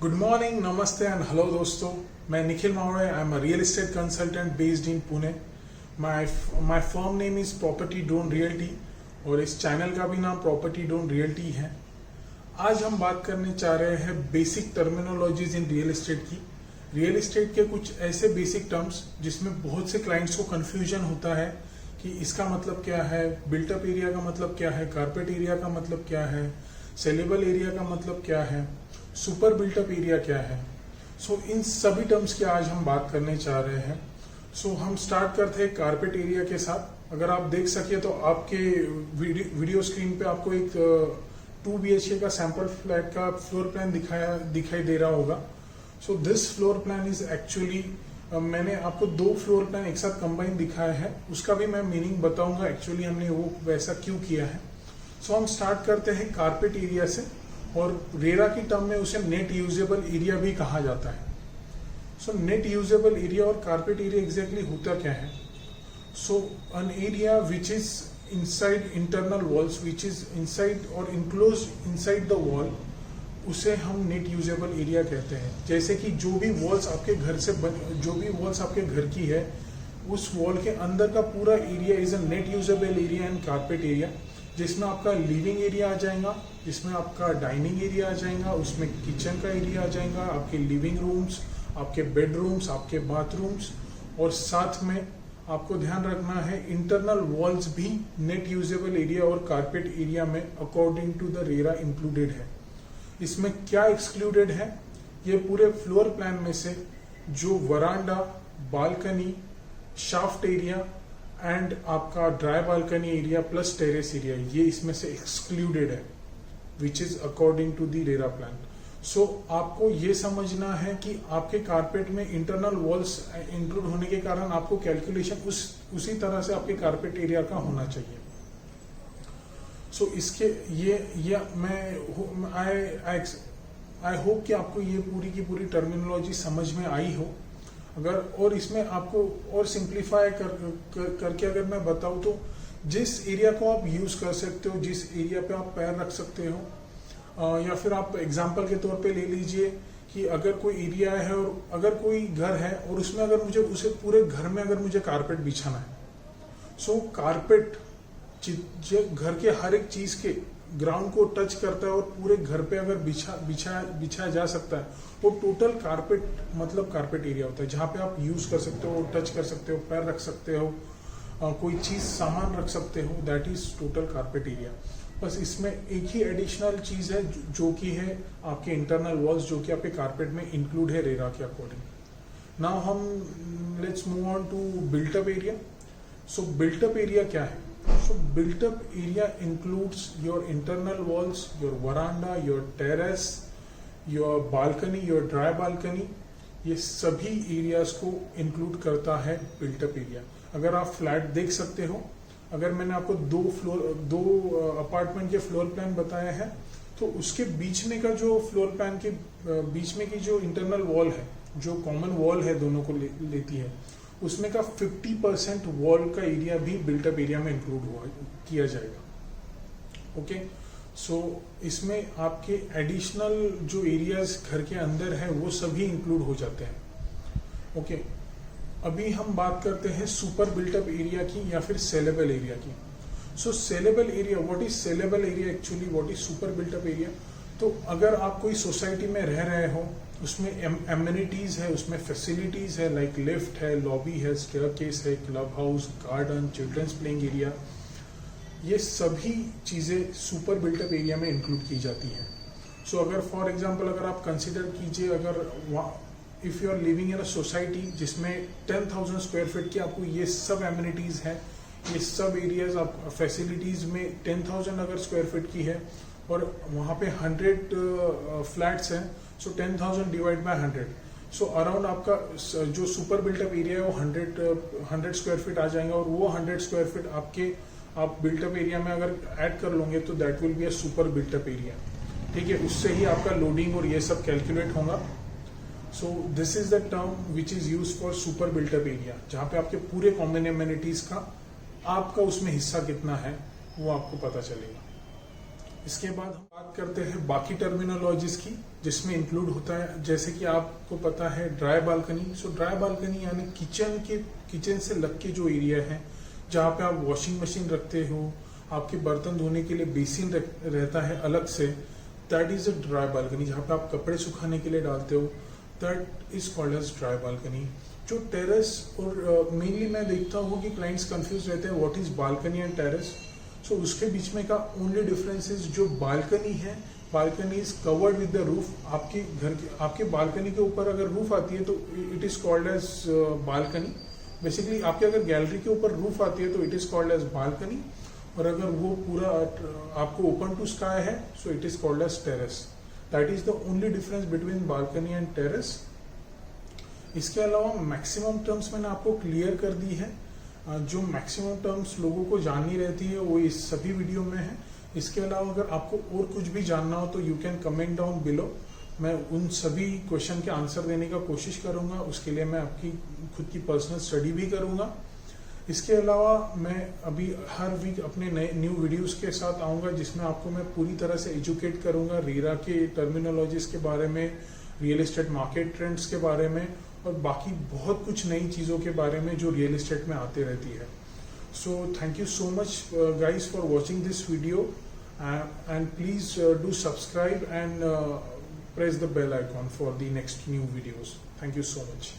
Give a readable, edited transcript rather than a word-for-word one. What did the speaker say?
Good morning, नमस्ते and hello दोस्तों। मैं Nikhil Mawade. I am a real estate consultant based in Pune. My firm name is property drone realty और इस channel का भी नाम प्रॉपर्टी ड्रोन रियल्टी है। आज हम बात करने चाह रहे हैं basic terminologies in real estate की। रियल एस्टेट के कुछ ऐसे बेसिक टर्म्स जिसमें बहुत से क्लाइंट्स को कंफ्यूजन होता है कि इसका मतलब क्या है, बिल्टअप एरिया का मतलब क्या है, कारपेट एरिया का मतलब क्या है, सेलेबल एरिया का मतलब क्या है, सुपर बिल्टअप एरिया क्या है। इन सभी टर्म्स की आज हम बात करने चाह रहे हैं। हम स्टार्ट करते हैं कारपेट एरिया के साथ। अगर आप देख सके तो आपके वीडियो स्क्रीन पे आपको एक 2 BHK का सैंपल फ्लैट का फ्लोर प्लान दिखाई दे रहा होगा। This floor plan is actually, मैंने आपको 2 फ्लोर प्लान एक साथ कंबाइन दिखाया है, उसका भी मैं मीनिंग बताऊंगा एक्चुअली हमने वो वैसा क्यों किया है। हम स्टार्ट करते हैं कारपेट एरिया से, और रेरा की टर्म में उसे नेट यूजेबल एरिया भी कहा जाता है। नेट यूजेबल एरिया और कारपेट एरिया एग्जैक्टली होता क्या है? An area which is inside internal walls, which is inside और इनक्लोज इनसाइड द वॉल, उसे हम नेट यूजेबल एरिया कहते हैं। जैसे कि जो भी वॉल्स आपके घर की है, उस वॉल के अंदर का पूरा area is a net usable area and carpet area, जिसमें आपका लिविंग एरिया आ जाएगा, जिसमें आपका डाइनिंग एरिया आ जाएगा, उसमें किचन का एरिया आ जाएगा, आपके लिविंग रूम्स, आपके बेडरूम्स, आपके बाथरूम्स, और साथ में आपको ध्यान रखना है इंटरनल वॉल्स भी नेट यूजेबल एरिया और कारपेट एरिया में according to the RERA included है। इसमें क्या एक्सक्लूडेड है? ये पूरे फ्लोर प्लान में से जो veranda, balcony, shaft area and आपका dry balcony area plus terrace area, ये इसमें से एक्सक्लूडेड है, which is according to the RERA plan. आपको ये समझना है कि आपके कारपेट में इंटरनल वॉल्स इंक्लूड होने के कारण आपको कैलकुलेशन उसी तरह से आपके कारपेट एरिया का होना चाहिए। इसके ये मैं आई होप कि आपको ये पूरी की पूरी टर्मिनोलॉजी समझ में आई हो। अगर और इसमें आपको और सिंप्लीफाई करके अगर मैं बताऊं तो जिस एरिया को आप यूज कर सकते हो, जिस एरिया पे आप पैर रख सकते हो, या फिर आप एग्जांपल के तौर पे ले लीजिए कि अगर कोई एरिया है और अगर कोई घर है और उसमें अगर मुझे उसे पूरे घर में अगर मुझे कारपेट बिछाना है, कारपेट घर के हर एक चीज के ग्राउंड को टच करता है और पूरे घर पे अगर बिछाया जा सकता है, वो टोटल कारपेट मतलब कारपेट एरिया होता है, जहाँ पे आप यूज कर सकते हो, टच कर सकते हो, पैर रख सकते हो, कोई चीज सामान रख सकते हो, that is total carpet area. बस इसमें एक ही एडिशनल चीज है जो कि है आपके इंटरनल वॉल्स, जो कि आपके कारपेट में इंक्लूड है रेरा के अकॉर्डिंग। नाउ हम let's move on to built-up area. Built-up area क्या है? Built-up area includes your internal walls, your veranda, your terrace, your balcony, your dry balcony. ये सभी एरियाज को इंक्लूड करता है बिल्टअप एरिया। अगर आप फ्लैट देख सकते हो, अगर मैंने आपको दो अपार्टमेंट के फ्लोर प्लान बताया है, तो उसके बीच में का जो फ्लोर प्लान के बीच में की जो इंटरनल वॉल है, जो कॉमन वॉल है दोनों को लेती है, उसमें का 50% वॉल का एरिया भी बिल्टअप एरिया में इंक्लूड किया जाएगा। ओके, इसमें आपके एडिशनल जो एरियाज घर के अंदर है वो सभी इंक्लूड हो जाते हैं। ओके, अभी हम बात करते हैं सुपर बिल्टअप एरिया की या फिर सेलेबल एरिया की। Saleable area, what is saleable area actually, what is super built-up area? तो अगर आप कोई सोसाइटी में रह रहे हो, उसमें एमिनिटीज है, उसमें फैसिलिटीज है, लाइक लिफ्ट है, लॉबी है, स्टेयरकेस है, club house, garden, children's playing area, ये सभी चीजें सुपर बिल्टअप एरिया में इंक्लूड की जाती हैं। अगर फॉर एग्जांपल अगर आप कंसिडर कीजिए, अगर if you are living in a society जिसमें 10,000 स्क्वायर फीट की आपको ये सब एमिनिटीज है, ये सब एरियाज आप फैसिलिटीज में 10,000 अगर स्क्वायर फीट की है और वहाँ पे 100 फ्लैट्स हैं, 10,000 डिवाइड बाय 100, अराउंड आपका जो सुपर बिल्टअप एरिया है वो 100 स्क्वायर फीट आ जाएगा, और वो 100 स्क्वायर फीट आप बिल्टअप एरिया में अगर ऐड कर लोगे तो that will be a super built-up area. ठीक है, उससे ही आपका लोडिंग और ये सब कैलकुलेट होगा। This is the term which is use for super built-up area, जहाँ पे आपके पूरे कॉमन एमिनिटीज का आपका उसमें हिस्सा कितना है वो आपको पता चलेगा। इसके बाद हम बात करते हैं बाकी टर्मिनोलॉजीज की, जिसमें इंक्लूड होता है, जैसे कि आपको पता है ड्राई बालकनी। सो ड्राई बालकनी यानी किचन से लग के जो एरिया है, जहाँ पे आप वॉशिंग मशीन रखते हो, आपके बर्तन धोने के लिए बेसिन रहता है अलग से, that is a dry balcony. जहाँ पे आप कपड़े सुखाने के लिए डालते हो, that is called as dry balcony. जो टेरेस, और मेनली मैं देखता हूँ कि क्लाइंट्स कंफ्यूज रहते हैं what is balcony and terrace. So उसके बीच में का ओनली डिफरेंस इज जो बालकनी है, balcony is covered with the roof. आपके घर के, आपके बालकनी के ऊपर अगर रूफ आती है तो it is called as balcony. Basically आपके अगर गैलरी के ऊपर रूफ आती है तो it is called as balcony, और अगर वो पूरा आपको ओपन टू स्काई है so it is called as terrace. That is the only difference between balcony and terrace. इसके अलावा मैक्सिमम टर्म्स मैंने आपको क्लियर कर दी है। जो मैक्सिमम टर्म्स लोगों को जाननी रहती है वो इस सभी वीडियो में है। इसके अलावा अगर आपको और कुछ भी जानना हो तो you can comment down below. मैं उन सभी क्वेश्चन के आंसर देने का कोशिश करूंगा। उसके लिए मैं आपकी खुद की पर्सनल स्टडी भी करूंगा। इसके अलावा मैं अभी हर वीक अपने नए न्यू वीडियोस के साथ आऊंगा, जिसमें आपको मैं पूरी तरह से एजुकेट करूंगा रेरा के टर्मिनोलॉजीज के बारे में, रियल एस्टेट मार्केट ट्रेंड्स के बारे में, और बाकी बहुत कुछ नई चीज़ों के बारे में जो रियल एस्टेट में आते रहती है। So thank you so much guys for watching this video, and please do subscribe and press the bell icon for the next new videos. Thank you so much.